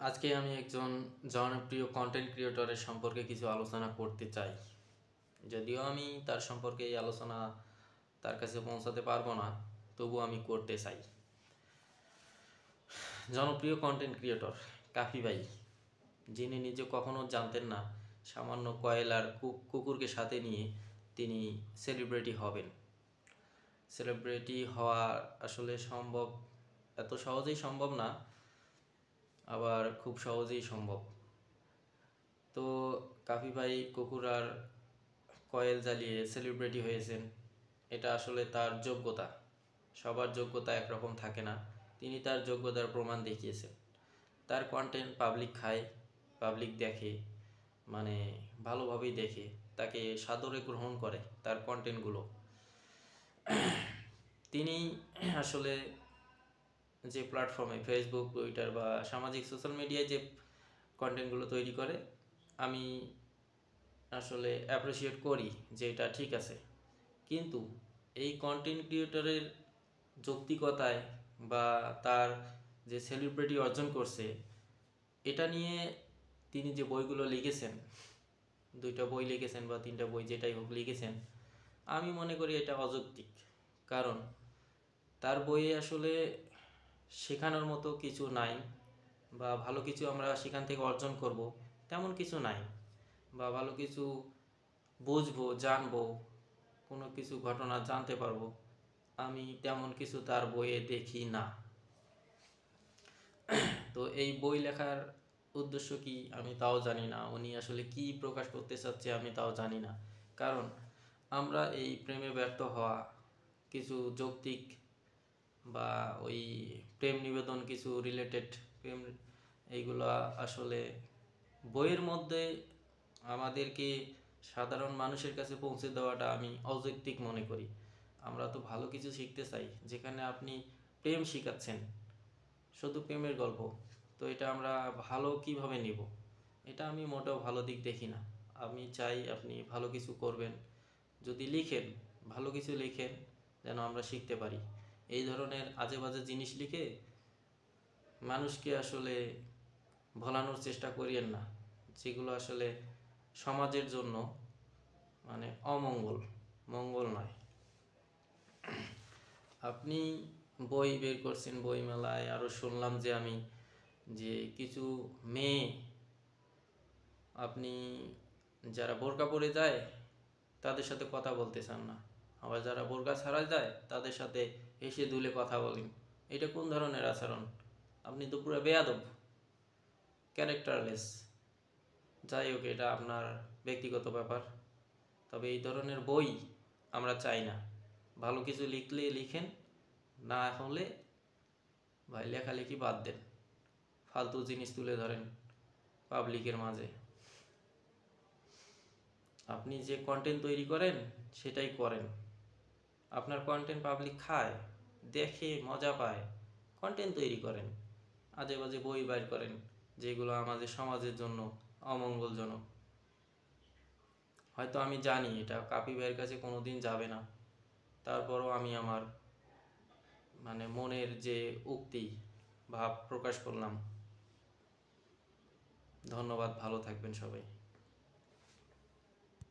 আজকে আমি একজন জনপ্রিয় কন্টেন্ট ক্রিয়েটরের সম্পর্কে কিছু আলোচনা করতে চাই। যদিও আমি তার সম্পর্কে এই আলোচনা তার কাছে পৌঁছাতে পারবো না, তবু আমি করতে চাই। জনপ্রিয় কন্টেন্ট ক্রিয়েটর কাফি ভাই, যিনি নিজে কখনো জানতেন না সামান্য কয়েল আর কুকুরকে সাথে নিয়ে তিনি সেলিব্রিটি হবেন। সেলিব্রিটি হওয়া আসলে সম্ভব, এত সহজেই সম্ভব না, আবার খুব সহজেই সম্ভব। তো কাফি ভাই কুকুর আর কয়েল জ্বালিয়ে সেলিব্রিটি হয়েছেন, এটা আসলে তার যোগ্যতা। সবার যোগ্যতা একরকম থাকে না, তিনি তার যোগ্যতার প্রমাণ দেখিয়েছেন। তার কন্টেন্ট পাবলিক খায়, পাবলিক দেখে, মানে ভালোভাবেই দেখে, তাকে সাদরে গ্রহণ করে তার কন্টেন্টগুলো। তিনি আসলে যে প্ল্যাটফর্মে ফেসবুক, টুইটার বা সামাজিক সোশ্যাল মিডিয়ায় যে কন্টেন্টগুলো তৈরি করে, আমি আসলে অ্যাপ্রিসিয়েট করি যে এটা ঠিক আছে। কিন্তু এই কন্টেন্ট ক্রিয়েটরের যৌক্তিকতায় বা তার যে সেলিব্রিটি অর্জন করছে, এটা নিয়ে তিনি যে বইগুলো লিখেছেন, 2টা বই লিখেছেন বা 3টা বই যেটাই হোক লিখেছেন, আমি মনে করি এটা অযৌক্তিক। কারণ তার বইয়ে আসলে শেখানোর মতো কিছু নাই, বা ভালো কিছু আমরা সেখান থেকে অর্জন করব তেমন কিছু নাই, বা ভালো কিছু বুঝবো, জানবো, কোনো কিছু ঘটনা জানতে পারবো, আমি তেমন কিছু তার বইয়ে দেখি না। তো এই বই লেখার উদ্দেশ্য কি আমি তাও জানি না, উনি আসলে কি প্রকাশ করতে চাচ্ছে আমি তাও জানি না। কারণ আমরা এই প্রেমে ব্যর্থ হওয়া, কিছু যৌক্তিক বা ওই প্রেম নিবেদন, কিছু রিলেটেড প্রেম, এইগুলো আসলে বইয়ের মধ্যে আমাদেরকে সাধারণ মানুষের কাছে পৌঁছে দেওয়াটা আমি অযৌক্তিক মনে করি। আমরা তো ভালো কিছু শিখতে চাই, যেখানে আপনি প্রেম শিখাচ্ছেন, শুধু প্রেমের গল্প, তো এটা আমরা ভালো কিভাবে নিব? এটা আমি মোটেও ভালো দিক দেখি না। আমি চাই আপনি ভালো কিছু করবেন, যদি লিখেন ভালো কিছু লিখেন, যেন আমরা শিখতে পারি। এই ধরনের আজে বাজে জিনিস লিখে মানুষকে আসলে ভোলানোর চেষ্টা করিয়েন না, যেগুলো আসলে সমাজের জন্য মানে অমঙ্গল, মঙ্গল নয়। আপনি বই বের করছেন বই মেলায়, আরও শুনলাম যে আমি যে কিছু মেয়ে, আপনি যারা বোরকা পরে যায় তাদের সাথে কথা বলতে চান না, আবার যারা বোরকা ছাড়া যায় তাদের সাথে হেসে দুলে কথা বলেন। এটা কোন ধরনের আচরণ? আপনি তো পুরো বেয়াদব, ক্যারেক্টারলেস। যাই হোক, এটা আপনার ব্যক্তিগত ব্যাপার। তবে এই ধরনের বই আমরা চাই না। ভালো কিছু লিখলে লিখেন, না হলে ভাই লেখালেখি বাদ দেন, ফালতু জিনিস তুলে ধরেন পাবলিকের মাঝে। আপনি যে কন্টেন্ট তৈরি করেন সেটাই করেন। আপনার কন্টেন্ট পাবলিক খায়, দেখে মজা পায়, কন্টেন্ট তৈরি করেন। আজে বাজে বই বাইর করেন যেগুলো আমাদের সমাজের জন্য অমঙ্গলজনক। হয়তো আমি জানি এটা কাপি ভাইয়ের কাছে কোনোদিন যাবে না, তারপরও আমি আমার মানে মনের যে উক্তি, ভাব প্রকাশ করলাম। ধন্যবাদ, ভালো থাকবেন সবাই।